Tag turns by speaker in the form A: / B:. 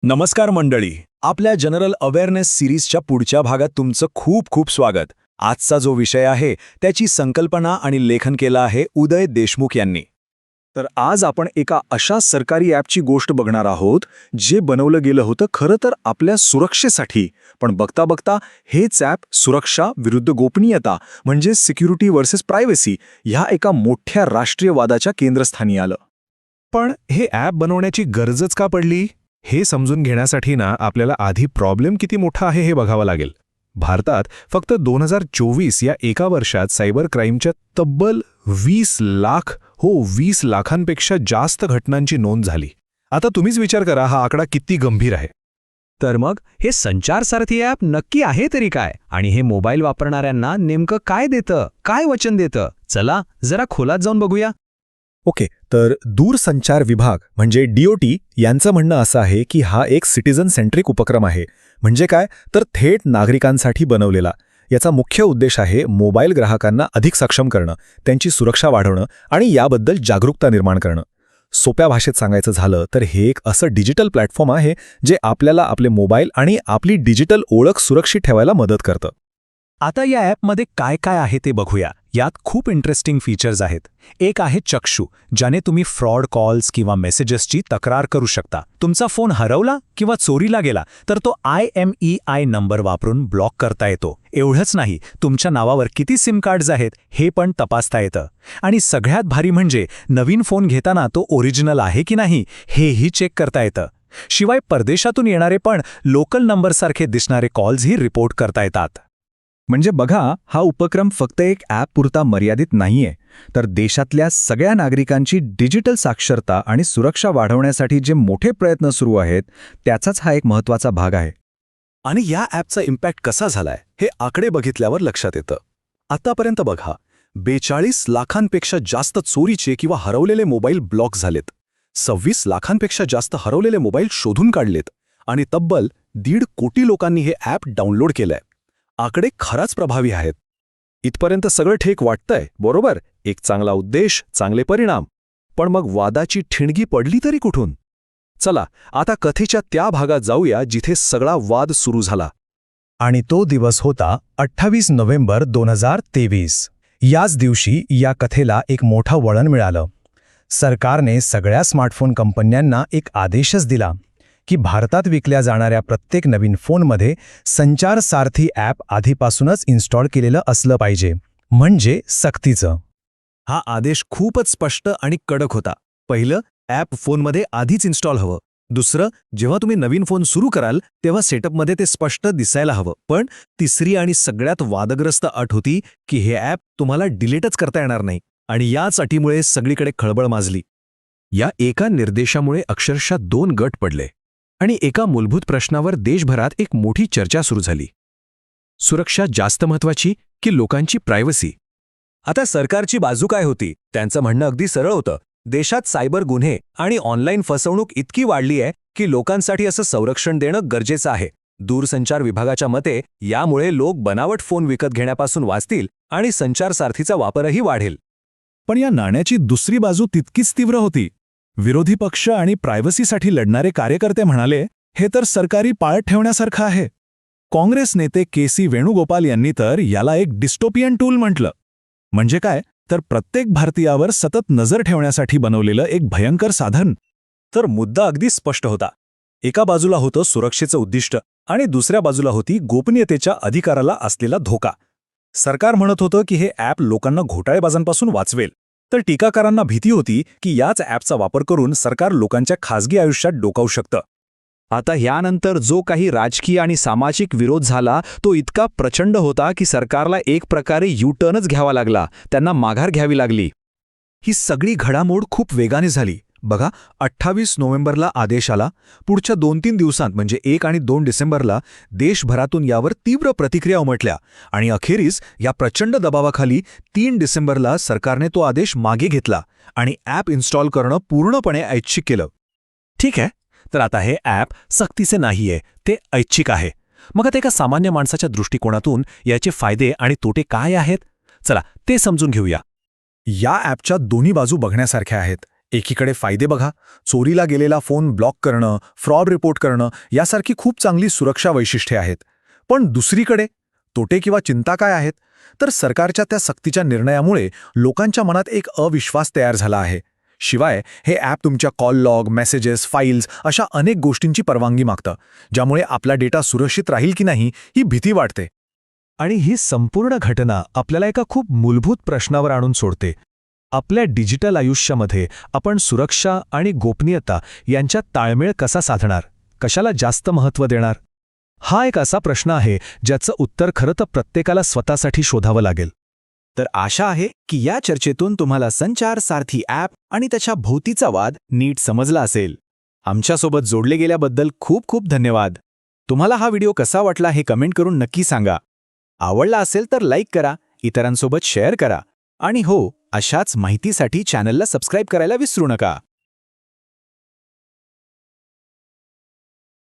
A: नमस्कार मंडळी, आपल्या जनरल अवेअरनेस सिरीजच्या पुढच्या भागात तुमचं खूप खूप स्वागत. आजचा जो विषय आहे त्याची संकल्पना आणि लेखन केलं आहे उदय देशमुख यांनी. तर आज आपण एका अशा सरकारी ॲपची गोष्ट बघणार आहोत जे बनवलं गेलं होतं खरं तर आपल्या सुरक्षेसाठी, पण बघता बघता हेच ॲप सुरक्षा विरुद्ध गोपनीयता म्हणजे सिक्युरिटी वर्सेस प्रायव्हसी ह्या एका मोठ्या राष्ट्रीय वादाच्या केंद्रस्थानी आलं.
B: पण हे ॲप बनवण्याची गरजच का पडली हे समजून घेण्यासाठी आपल्याला आधी प्रॉब्लेम किती मोठा आहे हे बघावं लागेल. भारतात फक्त 2024 या एका वर्षात सायबर क्राईमच्या तब्बल 20 लाखांपेक्षा जास्त घटनांची नोंद झाली. आता तुम्हीच विचार करा हा आकडा किती गंभीर आहे.
C: तर मग हे संचारसारथी ॲप नक्की आहे तरी काय, आणि हे मोबाईल वापरणाऱ्यांना नेमकं काय देतं, काय वचन देतं? चला जरा खोलात जाऊन बघूया.
A: ओके, तर दूरसंचार विभाग म्हणजे DOT यांचं म्हणणं असं आहे की हा एक सिटिझन सेंट्रिक उपक्रम आहे. म्हणजे काय, तर थेट नागरिकांसाठी बनवलेला. याचा मुख्य उद्देश आहे मोबाईल ग्राहकांना अधिक सक्षम करणं, त्यांची सुरक्षा वाढवणं आणि याबद्दल जागरूकता निर्माण करणं. सोप्या भाषेत सांगायचं झालं तर हे एक असं डिजिटल प्लॅटफॉर्म आहे जे आपल्याला आपले मोबाईल आणि आपली डिजिटल ओळख सुरक्षित ठेवायला मदत करतं.
C: आता या ॲपमध्ये काय काय आहे ते बघूया. यात खूप इंटरेस्टिंग फीचर्स आहेत. एक आहे चक्षू, ज्याने तुम्ही फ्रॉड कॉल्स किंवा मेसेजेसची तक्रार करू शकता. तुमचा फोन हरवला किंवा चोरीला गेला तर तो IMEI नंबर वापरून ब्लॉक करता येतो. एवढंच नाही, तुमच्या नावावर किती सिम कार्ड्स आहेत हे पण तपासता येतं. आणि सगळ्यात भारी म्हणजे नवीन फोन घेताना तो ओरिजिनल आहे की नाही हेही चेक करता येतं. शिवाय परदेशातून येणारे पण लोकल नंबरसारखे दिसणारे कॉल्सही रिपोर्ट करता येतात.
A: म्हणजे बघा, हा उपक्रम फक्त एक ॲप पुरता मर्यादित नाहीये, तर देशातल्या सगळ्या नागरिकांची डिजिटल साक्षरता आणि सुरक्षा वाढवण्यासाठी जे मोठे प्रयत्न सुरू आहेत त्याचाच हा एक महत्त्वाचा भाग आहे. आणि या ॲपचा इम्पॅक्ट कसा झालाय हे आकडे बघितल्यावर लक्षात येतं. आतापर्यंत बघा, 42 लाखांपेक्षा जास्त चोरीचे किंवा हरवलेले मोबाईल ब्लॉक झालेत, 26 लाखांपेक्षा जास्त हरवलेले मोबाईल शोधून काढलेत आणि तब्बल 1.5 कोटी लोकांनी हे ॲप डाउनलोड केलंय. आकडे खराच प्रभावी आहेत. इथपर्यंत सगळं ठीक वाटतंय, बरोबर? एक चांगला उद्देश, चांगले परिणाम. पण मग वादाची ठिणगी पडली तरी कुठून? चला आता कथेच्या त्या भागात जाऊया जिथे सगळा वाद सुरू झाला.
D: आणि तो दिवस होता 28 नोव्हेंबर 2023. याच दिवशी या कथेला एक मोठं वळण मिळालं. सरकारने सगळ्या स्मार्टफोन कंपन्यांना एक आदेशच दिला की भारतात विकल्या जाणाऱ्या प्रत्येक नवीन फोनमध्ये संचार सारथी ॲप आधीपासूनच इन्स्टॉल केलेलं असलं पाहिजे, म्हणजे सक्तीचं.
A: हा आदेश खूपच स्पष्ट आणि कडक होता. पहिलं, ॲप फोनमध्ये आधीच इन्स्टॉल हवं. दुसरं, जेव्हा तुम्ही नवीन फोन सुरू कराल तेव्हा सेटअपमध्ये ते स्पष्ट दिसायला हवं. पण तिसरी आणि सगळ्यात वादग्रस्त अट होती की हे ॲप तुम्हाला डिलीटच करता येणार नाही. आणि याच अटीमुळे सगळीकडे खळबळ माजली. या एका निर्देशामुळे अक्षरशः 2 गट पडले आणि एका मूलभूत प्रश्नावर देशभरात एक मोठी चर्चा सुरू झाली. सुरक्षा जास्त महत्त्वाची की लोकांची प्रायव्हसी? आता सरकारची बाजू काय होती? त्यांचं म्हणणं अगदी सरळ होतं. देशात सायबर गुन्हे आणि ऑनलाईन फसवणूक इतकी वाढली आहे की लोकांसाठी असं संरक्षण देणं गरजेचं आहे. दूरसंचार विभागाच्या मते यामुळे लोक बनावट फोन विकत घेण्यापासून वाचतील आणि संचार सारथीचा वापरही वाढेल. पण या नाण्याची दुसरी बाजू तितकीच तीव्र होती. विरोधी पक्ष आणि प्रायव्हसीसाठी लढणारे कार्यकर्ते म्हणाले, हे तर सरकारी पाळत ठेवण्यासारखं आहे. काँग्रेस नेते KC वेणुगोपाल यांनी तर याला एक डिस्टोपियन टूल म्हटलं. म्हणजे काय, तर प्रत्येक भारतीयावर सतत नजर ठेवण्यासाठी बनवलेलं एक भयंकर साधन. तर मुद्दा अगदी स्पष्ट होता. एका बाजूला होतं सुरक्षेचं उद्दिष्ट आणि दुसऱ्या बाजूला होती गोपनीयतेच्या अधिकाराला असलेला धोका. सरकार म्हणत होतं की हे ॲप लोकांना घोटाळेबाजांपासून वाचवेल, तर टीकाकारांना भीती होती की याच ॲपचा वापर करून सरकार लोकांच्या खासगी आयुष्यात डोकावू शकतं.
C: आता यानंतर जो काही राजकीय आणि सामाजिक विरोध झाला तो इतका प्रचंड होता की सरकारला एक प्रकारे U-टर्नच घ्यावा लागला, त्यांना माघार घ्यावी लागली.
A: ही सगळी घडामोड खूप वेगाने झाली. बघा, 28 नोव्हेंबरला आदेश आला. पुढच्या 2-3 दिवसांत म्हणजे 1 आणि 2 डिसेंबरला देशभरातून यावर तीव्र प्रतिक्रिया उमटल्या आणि अखेरीस या प्रचंड दबावाखाली 3 डिसेंबरला सरकारने तो आदेश मागे घेतला आणि ॲप इन्स्टॉल करणं पूर्णपणे ऐच्छिक केलं. ठीक आहे, तर आता हे ॲप सक्तीचे नाहीये, ते ऐच्छिक आहे. मग आता एका सामान्य माणसाच्या दृष्टिकोनातून याचे फायदे आणि तोटे काय आहेत? चला ते समजून घेऊया. या ॲपच्या दोन्ही बाजू बघण्यासारख्या आहेत.
D: एकीकडे फायदे बघा, चोरीला गेलेला फोन ब्लॉक करणं, फ्रॉड रिपोर्ट करणं यासारखी खूप चांगली सुरक्षा वैशिष्ट्ये आहेत. पण दुसरीकडे तोटे किंवा चिंता काय आहेत? तर सरकारच्या त्या सक्तीच्या निर्णयामुळे लोकांच्या मनात एक अविश्वास तयार झाला आहे. शिवाय हे ॲप तुमच्या कॉल लॉग, मेसेजेस, फाईल्स अशा अनेक गोष्टींची परवानगी मागतं, ज्यामुळे आपला डेटा सुरक्षित राहील की नाही ही भीती वाटते.
C: आणि ही संपूर्ण घटना आपल्याला एका खूप मूलभूत प्रश्नावर आणून सोडते. आपल्या डिजिटल आयुष्यामध्ये आपण सुरक्षा आणि गोपनीयता यांच्यात ताळमेळ कसा साधणार, कशाला जास्त महत्त्व देणार? हा एक असा प्रश्न आहे ज्याचं उत्तर खरं तर प्रत्येकाला स्वतःसाठी शोधावं लागेल.
E: तर आशा आहे की या चर्चेतून तुम्हाला संचार सारथी ॲप आणि त्याच्या भोवतीचा वाद नीट समजला असेल. आमच्यासोबत जोडले गेल्याबद्दल खूप खूप धन्यवाद. तुम्हाला हा व्हिडिओ कसा वाटला हे कमेंट करून नक्की सांगा. आवडला असेल तर लाईक करा, इतरांसोबत शेअर करा आणि हो, अशाच माहितीसाठी चॅनलला सबस्क्राईब करायला विसरू नका.